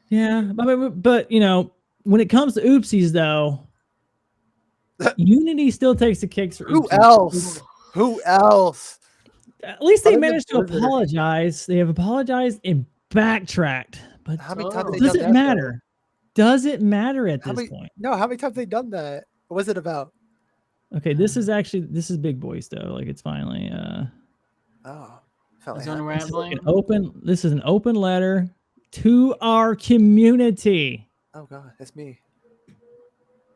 Yeah, but you know, when it comes to oopsies, though, Unity still takes the kicks for Who oopsies. else? Who else? At least they Other than managed to Blizzard. apologize. They have apologized and backtracked. But How many times have they does done it that though? matter? Does it matter at How this many? point? No, how many times have they done that? What was it about? Okay, this is big boys though. Like it's finally Oh, felt It's like unraveling. this is an open letter to our community. oh god, that's me.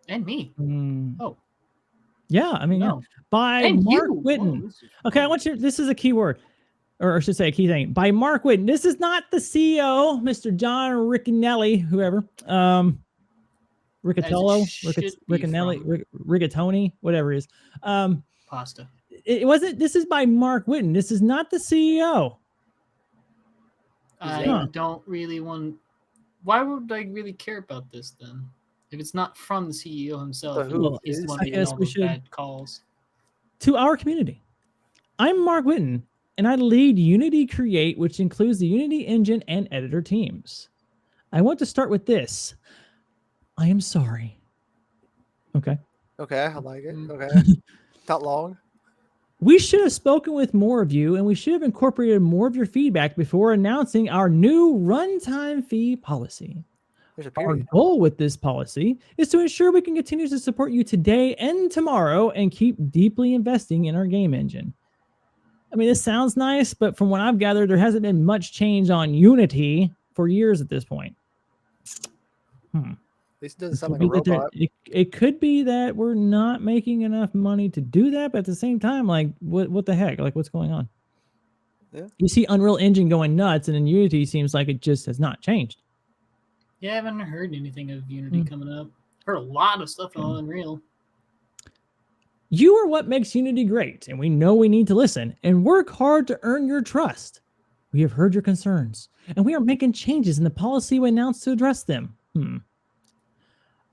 And me. Mm, Oh, yeah, I mean, yeah. no. By And Mark you. Whitten. Whoa, this is Okay, I fun. want you. This is a key word, or I should say a key thing. By Mark Whitten. This is not the CEO, Mr. John Riccinelli, whoever. Riccatello, should be Riccinelli, from Rigatoni, whatever it is. Um, pasta. it wasn't. This is by Mark Whitten. This is not the CEO. I Huh. don't really want. Why would I really care about this then? If it's not from the CEO himself, But who and he's the is one I making guess all we the should- bad calls. To our community. I'm Mark Whitten, and I lead Unity Create, which includes the Unity engine and editor teams. I want to start with this. I am sorry. Okay. Okay, I like it. Mm. Okay, not long. We should have spoken with more of you, and we should have incorporated more of your feedback before announcing our new runtime fee policy. There's a Our period. goal with this policy is to ensure we can continue to support you today and tomorrow and keep deeply investing in our game engine. I mean, this sounds nice, but from what I've gathered, there hasn't been much change on Unity for years at this point. This doesn't It sound could, like a be that robot. it could be that we're not making enough money to do that, but at the same time, like, what the heck? Like, what's going on? Yeah. You see Unreal Engine going nuts, and in Unity seems like it just has not changed. Yeah, I haven't heard anything of Unity Hmm. coming up. Heard a lot of stuff Okay. on Unreal. You are what makes Unity great, and we know we need to listen and work hard to earn your trust. We have heard your concerns, and we are making changes in the policy we announced to address them.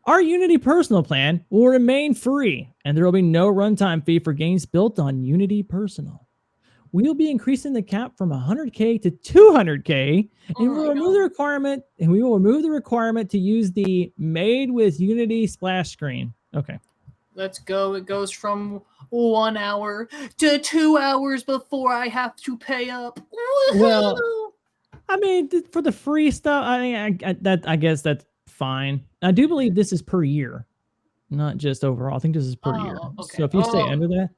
Our Unity Personal plan will remain free, and there will be no runtime fee for games built on Unity Personal. We will be increasing the cap from 100K to 200K, and Oh we my will remove God. the requirement. And we will remove the requirement to use the Made with Unity splash screen. Okay. Let's go. It goes from 1 hour to 2 hours before I have to pay up. Well, Woohoo! I mean, for the free stuff, I mean, I guess that's fine. I do believe this is per year, not just overall. I think this is per year. okay. So if you stay under that,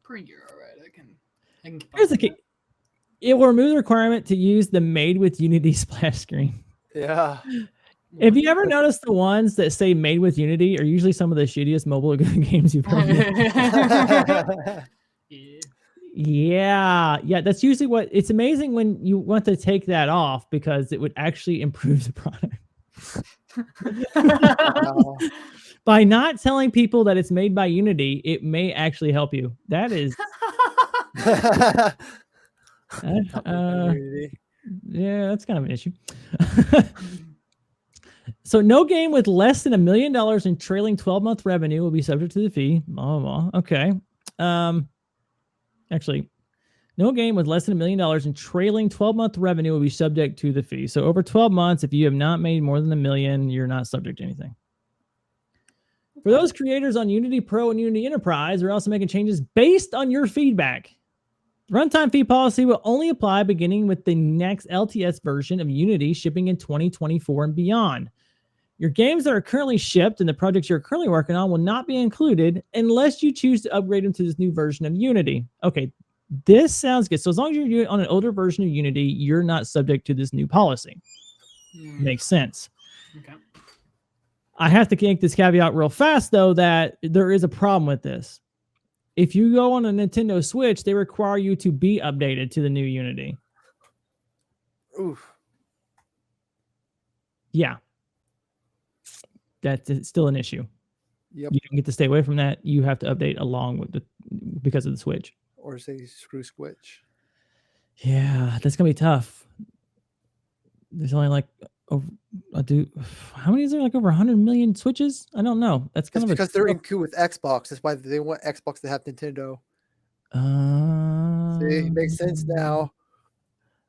per year, all right. I can get here's the behind key. It will remove the requirement to use the Made with Unity splash screen. Yeah. that. If you ever notice, the ones that say Made with Unity are usually some of the shittiest mobile games you've ever made. Yeah. Yeah, that's usually what. It's amazing when you want to take that off because it would actually improve the product. Wow. By not telling people that it's made by Unity, it may actually help you. That is, yeah, that's kind of an issue. So no game with less than $1 million in trailing 12-month revenue will be subject to the fee. Okay. Actually, no game with less than $1 million in trailing 12-month revenue will be subject to the fee. So over 12 months, if you have not made more than $1 million, you're not subject to anything. For those creators on Unity Pro and Unity Enterprise, we're also making changes based on your feedback. Runtime fee policy will only apply beginning with the next LTS version of Unity shipping in 2024 and beyond. Your games that are currently shipped and the projects you're currently working on will not be included unless you choose to upgrade them to this new version of Unity. Okay, this sounds good. So as long as you're on an older version of Unity, you're not subject to this new policy. Makes sense. Okay. I have to make this caveat real fast, though, that there is a problem with this. If you go on a Nintendo Switch, they require you to be updated to the new Unity. Oof. Yeah. That's still an issue. Yep. You don't get to stay away from that. You have to update along with because of the Switch. Or say screw Switch. Yeah, that's gonna be tough. There's only like how many is there? Like over 100 million Switches? I don't know. That's kind It's of because they're in queue with Xbox. That's why they want Xbox to have Nintendo. See, it makes sense now.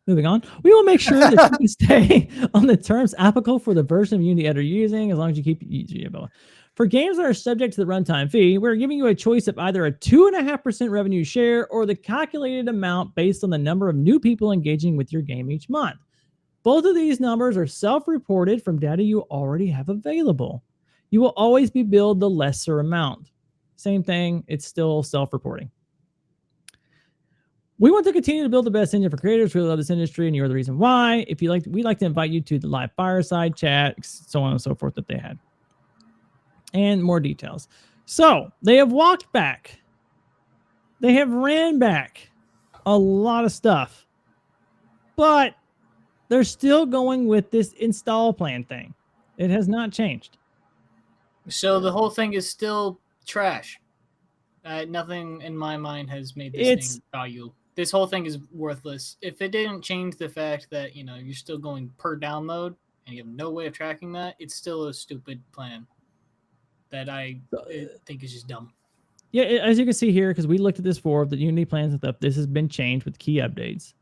Moving on, we will make sure that you can stay on the terms applicable for the version of Unity editor you're using, as long as you keep. For games that are subject to the runtime fee, we're giving you a choice of either a 2.5% revenue share or the calculated amount based on the number of new people engaging with your game each month. Both of these numbers are self-reported from data you already have available. You will always be billed the lesser amount. Same thing, it's still self-reporting. We want to continue to build the best engine for creators. We love this industry, and you're the reason why. If you like, we'd like to invite you to the live fireside chat, so on and so forth that they had, and more details. So they have walked back. They have ran back a lot of stuff, but they're still going with this install plan thing. It has not changed. So the whole thing is still trash. Nothing in my mind has made this thing valuable. This whole thing is worthless. If it didn't change the fact that, you're still going per download and you have no way of tracking that, it's still a stupid plan that I think is just dumb. Yeah, as you can see here, because we looked at this for the Unity plans and stuff, this has been changed with key updates.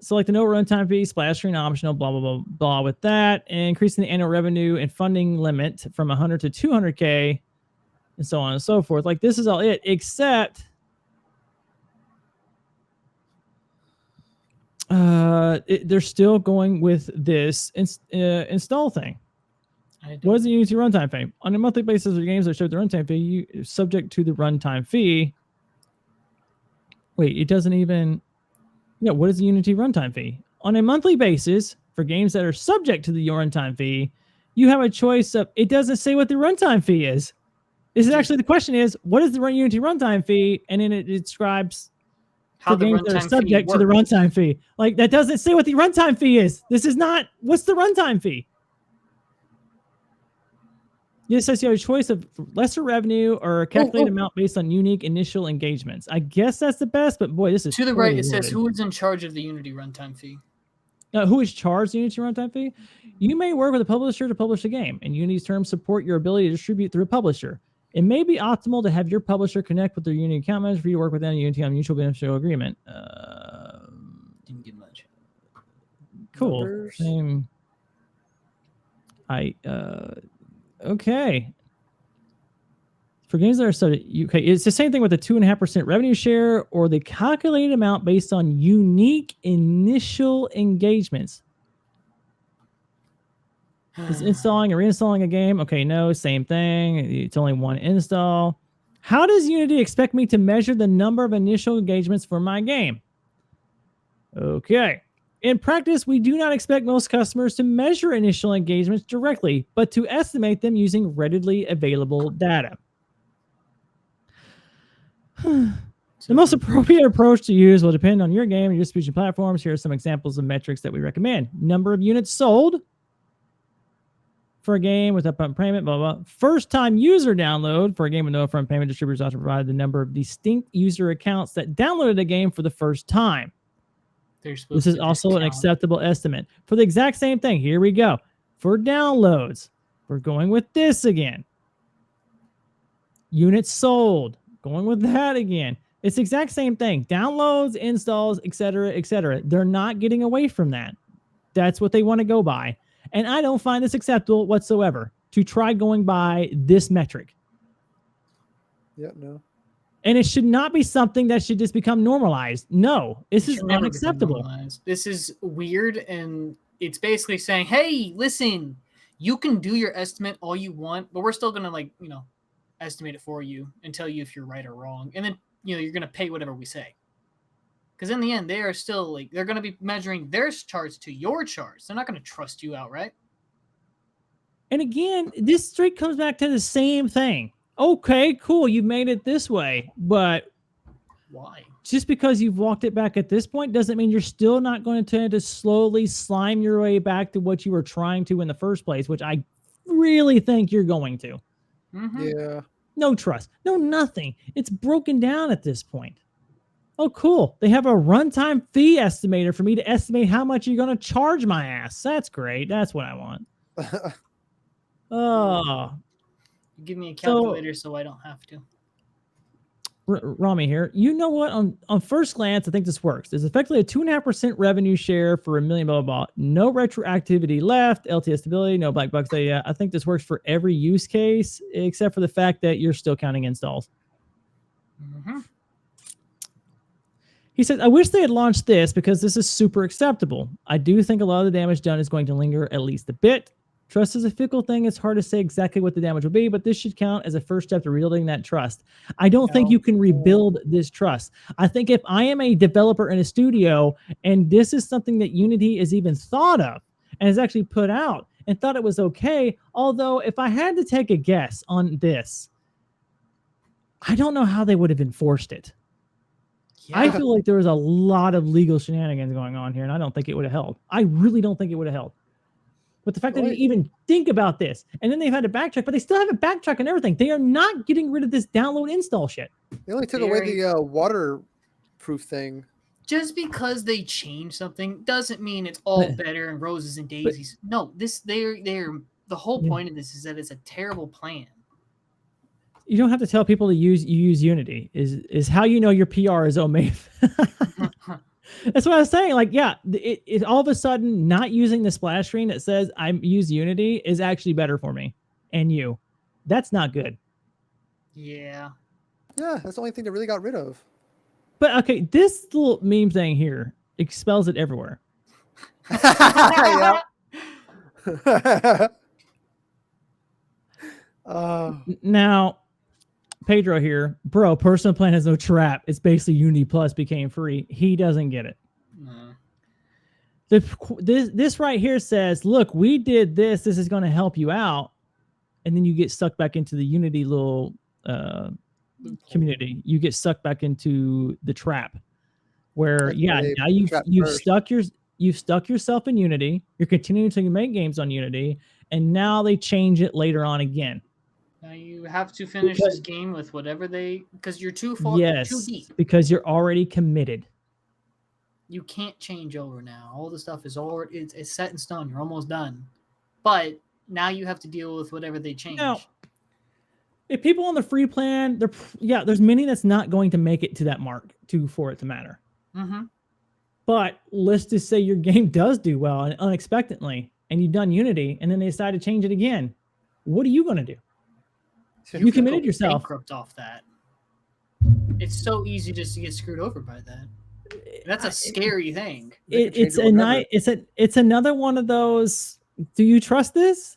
So like the no runtime fee, splash screen optional, blah, blah, blah, blah with that, and increasing the annual revenue and funding limit from 100 to 200K, and so on and so forth. Like this is all it, except they're still going with this install thing. What is the Unity runtime fee? On a monthly basis for games that show the runtime fee, you subject to the runtime fee. Wait, it doesn't even. Yeah, what is the Unity runtime fee? On a monthly basis for games that are subject to the runtime fee, you have a choice of. It doesn't say what the runtime fee is. This is actually the question is, what is the Unity runtime fee? And then it describes how the games that are subject to the runtime fee. Like that doesn't say what the runtime fee is. This is not. What's the runtime fee? It says you have a choice of lesser revenue or a calculated amount based on unique initial engagements. I guess that's the best, but boy, this is to the right. It says who is in charge of the Unity runtime fee. Who is charged the Unity runtime fee? You may work with a publisher to publish a game, and Unity's terms support your ability to distribute through a publisher. It may be optimal to have your publisher connect with their Unity account manager for you to work with them Unity on mutual beneficial agreement. Didn't get much. Cool. Same. Okay. For games that are subject, it's the same thing with the 2.5% revenue share or the calculated amount based on unique initial engagements. Is installing or reinstalling a game? Okay, no, same thing. It's only one install. How does Unity expect me to measure the number of initial engagements for my game? Okay. In practice, we do not expect most customers to measure initial engagements directly, but to estimate them using readily available data. The most appropriate approach to use will depend on your game and your distribution platforms. Here are some examples of metrics that we recommend. Number of units sold for a game with upfront payment, blah, blah. First-time user download for a game with no upfront payment. Distributors ought to provide the number of distinct user accounts that downloaded a game for the first time. This is also an acceptable estimate. For the exact same thing, here we go. For downloads, we're going with this again. Units sold, going with that again. It's the exact same thing. Downloads, installs, etc., etc. They're not getting away from that. That's what they want to go by. And I don't find this acceptable whatsoever to try going by this metric. Yeah, no. And it should not be something that should just become normalized. No, this is unacceptable. This is weird, and it's basically saying, hey, listen, you can do your estimate all you want, but we're still going to, estimate it for you and tell you if you're right or wrong. And then, you're going to pay whatever we say. Because in the end, they are still, they're going to be measuring their charts to your charts. They're not going to trust you outright. And again, this straight comes back to the same thing. Okay, cool. You've made it this way, but why? Just because you've walked it back at this point doesn't mean you're still not going to tend to slowly slime your way back to what you were trying to in the first place, which I really think you're going to. Mm-hmm. Yeah. No trust. No nothing. It's broken down at this point. Oh, cool. They have a runtime fee estimator for me to estimate how much you're going to charge my ass. That's great. That's what I want. Oh. Give me a calculator so I don't have to. Rami here. You know what? On first glance, I think this works. There's effectively a 2.5% revenue share for $1 million, blah, blah, blah. No retroactivity left, LTS stability, no black box data. I think this works for every use case, except for the fact that you're still counting installs. Mm-hmm. He said, I wish they had launched this because this is super acceptable. I do think a lot of the damage done is going to linger at least a bit. Trust is a fickle thing. It's hard to say exactly what the damage will be, but this should count as a first step to rebuilding that trust. I don't think you can rebuild this trust. I think if I am a developer in a studio and this is something that Unity is even thought of and is actually put out and thought it was okay, although if I had to take a guess on this, I don't know how they would have enforced it. Yeah. I feel like there was a lot of legal shenanigans going on here, and I don't think it would have held. I really don't think it would have held. But the fact that they even think about this, and then they've had to backtrack, but they still haven't backtracked on everything. They are not getting rid of this download install shit. They only took away the waterproof thing. Just because they change something doesn't mean it's all better and roses and daisies. No, they're the whole point of this is that it's a terrible plan. You don't have to tell people to use Unity. Is how you know your PR is omade. That's what I was saying. Like, yeah, it all of a sudden not using the splash screen that says I use Unity is actually better for me and you. That's not good. Yeah. Yeah, that's the only thing they really got rid of. But okay, this little meme thing here expels it everywhere. Now, Pedro here, bro, personal plan has no trap. It's basically Unity Plus became free. He doesn't get it. This right here says, look, we did this. This is going to help you out. And then you get sucked back into the Unity little community. You get sucked back into the trap where, now you've stuck yourself in Unity. You're continuing to make games on Unity. And now they change it later on again. Now you have to finish this game with whatever because you're too far, too deep. Because you're already committed. You can't change over now. All the stuff is already it's set in stone. You're almost done. But now you have to deal with whatever they change. Now, if people on the free plan, there's many that's not going to make it to that mark for it to matter. Mm-hmm. But let's just say your game does do well and unexpectedly, and you've done Unity, and then they decide to change it again. What are you going to do? You committed yourself. Bankrupt off that. It's so easy just to get screwed over by that. That's a scary thing. It's another one of those. Do you trust this?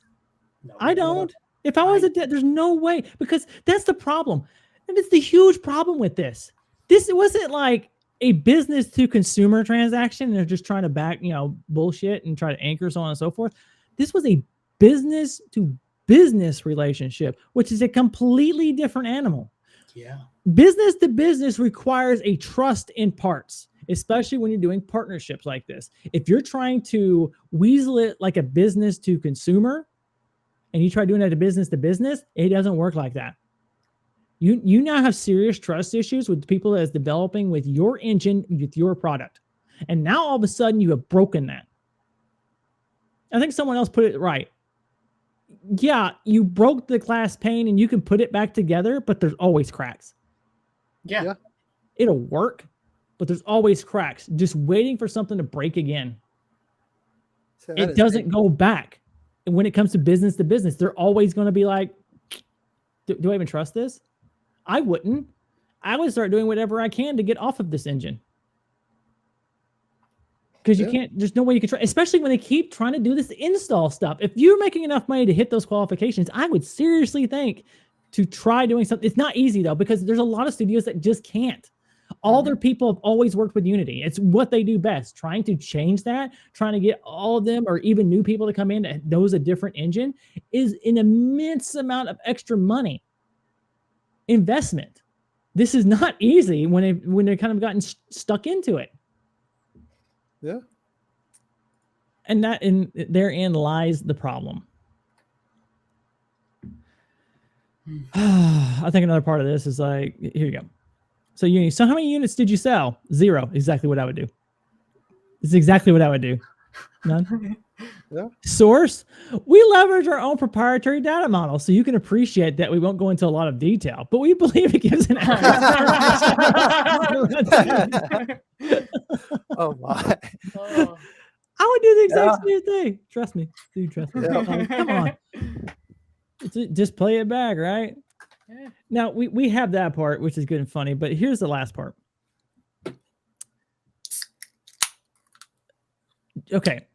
No, I don't. If I was there's no way, because that's the problem, and it's the huge problem with this. This wasn't like a business to consumer transaction. And they're just trying to back bullshit and try to anchor so on and so forth. This was a business to business relationship, which is a completely different animal. Yeah. Business to business requires a trust in parts, especially when you're doing partnerships like this. If you're trying to weasel it like a business to consumer and you try doing that to business, it doesn't work like that. You now have serious trust issues with people that's developing with your engine, with your product. And now all of a sudden you have broken that. I think someone else put it right. Yeah, you broke the glass pane and you can put it back together, but there's always cracks. Yeah. It'll work, but there's always cracks. Just waiting for something to break again. So it doesn't go back. And when it comes to business, they're always going to be like, do I even trust this? I wouldn't. I would start doing whatever I can to get off of this engine. Because you can't, there's no way you can try, especially when they keep trying to do this install stuff. If you're making enough money to hit those qualifications, I would seriously think to try doing something. It's not easy though, because there's a lot of studios that just can't. All their people have always worked with Unity. It's what they do best. Trying to change that, trying to get all of them or even new people to come in that knows a different engine is an immense amount of extra money. Investment. This is not easy when they've kind of gotten stuck into it. Yeah. And therein lies the problem. I think another part of this is like, here you go. So how many units did you sell? 0. Exactly what I would do. It's exactly what I would do. None? Source, we leverage our own proprietary data model, so you can appreciate that we won't go into a lot of detail, but we believe it gives an Oh my. Oh. I would do the exact same thing. Trust me. Dude, trust me. Yeah. Like, come on. Just play it back, right? Yeah. Now, we have that part, which is good and funny, but here's the last part. Okay.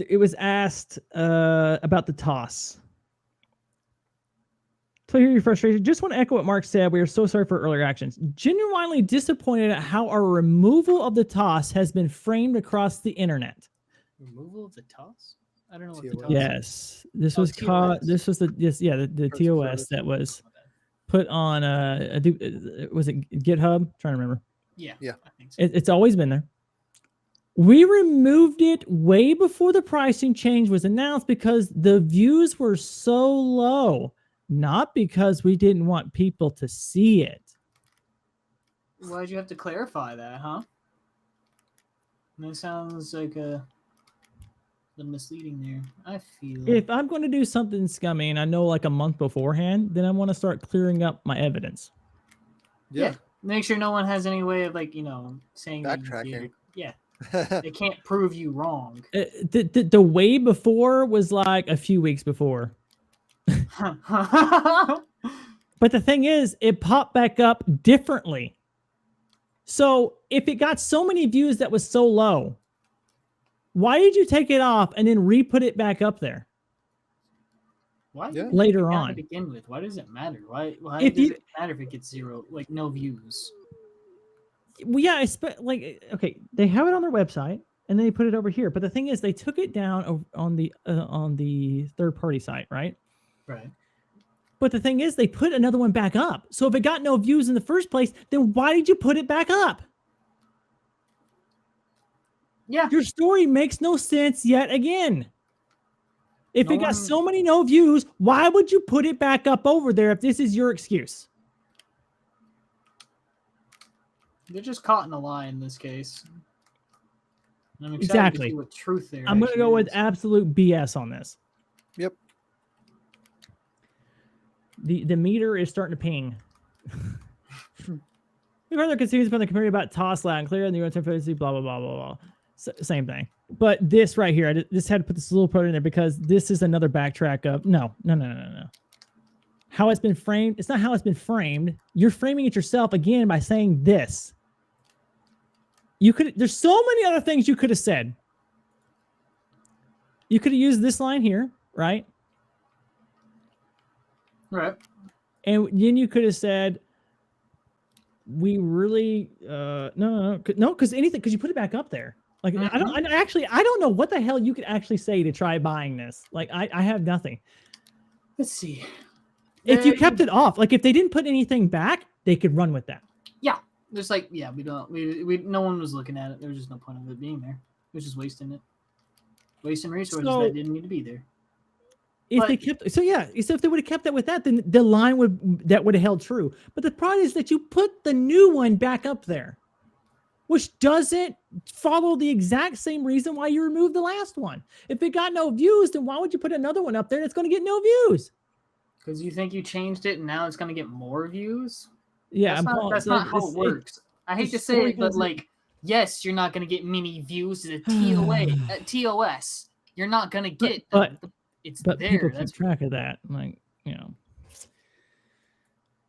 It was asked about the toss. To hear your frustration, just want to echo what Mark said. We are so sorry for earlier actions. Genuinely disappointed at how our removal of the toss has been framed across the internet. Removal of the toss? I don't know what the TOS. toss is. Yes, this was caught. TOS. This was the the Person TOS service. that was put on was it GitHub? Trying to remember. Yeah. Yeah. I think so. It's always been there. We removed it way before the pricing change was announced because the views were so low, not because we didn't want people to see it. Why'd you have to clarify that, huh? That sounds like a misleading there. I feel. If I'm going to do something scummy and I know like a month beforehand, then I want to start clearing up my evidence. Yeah. Make sure no one has any way of saying that you did Backtracking. it. Yeah. They can't prove you wrong. The way before was like a few weeks before. But the thing is, it popped back up differently. So if it got so many views that was so low, why did you take it off and then re-put it back up there? Why Yeah. Later to on? begin with? Why does it matter? Why If does you- it matter if it gets zero, like no views? Well, yeah, like okay, they have it on their website and they put it over here. But the thing is, they took it down on the third-party site, right? Right. But the thing is, they put another one back up. So if it got no views in the first place, then why did you put it back up? Yeah. Your story makes no sense yet again. If No it got one- so many no views, why would you put it back up over there if this is your excuse? They're just caught in a lie in this case. And I'm excited Exactly. to see what truth there. I'm going to actually go with is. absolute BS on this. Yep. The meter is starting to ping. We've heard their concerns from the community about toss loud and clear and the interface, blah, blah, blah, blah, blah. Same thing. But this right here, I just had to put this little part in there because this is another backtrack of no. How it's been framed. It's not how it's been framed. You're framing it yourself again by saying this. There's so many other things you could have said. You could have used this line here, right? Right. And then you could have said, we really no, because you put it back up there. Like I don't know what the hell you could actually say to try buying this. Like I have nothing. Let's see. If you kept it off, like if they didn't put anything back, they could run with that. Yeah. Just we don't no one was looking at it. There was just no point of it being there. It was just wasting it. Wasting resources that didn't need to be there. If they kept so if they would have kept that with that, then the line would have held true. But the problem is that you put the new one back up there, which doesn't follow the exact same reason why you removed the last one. If it got no views, then why would you put another one up there that's going to get no views? Because you think you changed it and now it's going to get more views? Yeah, that's not how it works. I hate to say it, but yes, you're not going to get many views at TOS. You're not going to get, it's but there. People keep track of that,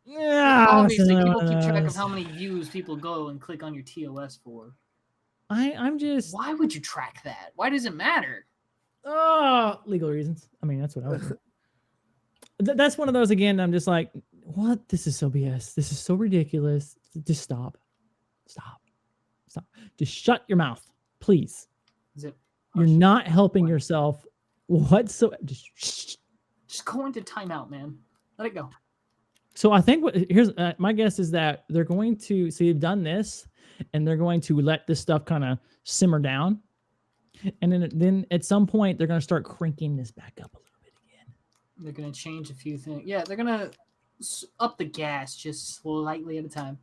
Yeah, obviously, people keep track of how many views people go and click on your TOS for. I'm just. Why would you track that? Why does it matter? Legal reasons. I mean, that's what I would do. That's one of those again. I'm just like, what? This is so BS. This is so ridiculous. Just stop. Just shut your mouth, please. You're not helping yourself whatsoever. Just go into timeout, man. Let it go. So I think here's my guess is that they're going to see they've done this, and they're going to let this stuff kind of simmer down, and then at some point they're going to start cranking this back up a little bit again. They're going to change a few things. Yeah, they're going to up the gas just slightly at a time.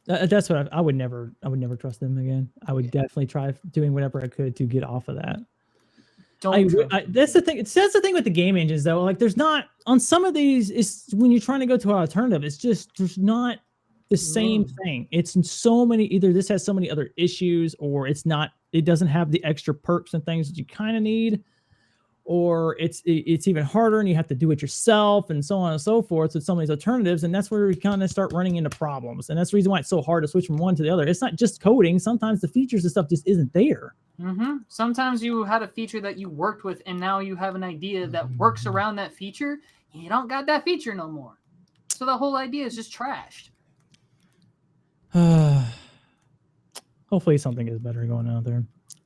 That's what I would never trust them again. I would definitely try doing whatever I could to get off of that. Don't trust them. That's the thing. That's the thing with the game engines, though. Like, there's not on some of these. It's when you're trying to go to an alternative. It's just there's not the same thing. It's in so many. Either this has so many other issues, or it's not. It doesn't have the extra perks and things that you kind of need, or it's even harder, and you have to do it yourself, and so on and so forth. With some of these alternatives, and that's where we kind of start running into problems. And that's the reason why it's so hard to switch from one to the other. It's not just coding. Sometimes the features and stuff just isn't there. Sometimes you had a feature that you worked with, and now you have an idea that works around that feature. And you don't got that feature no more, so the whole idea is just trashed. Hopefully, something is better going out there.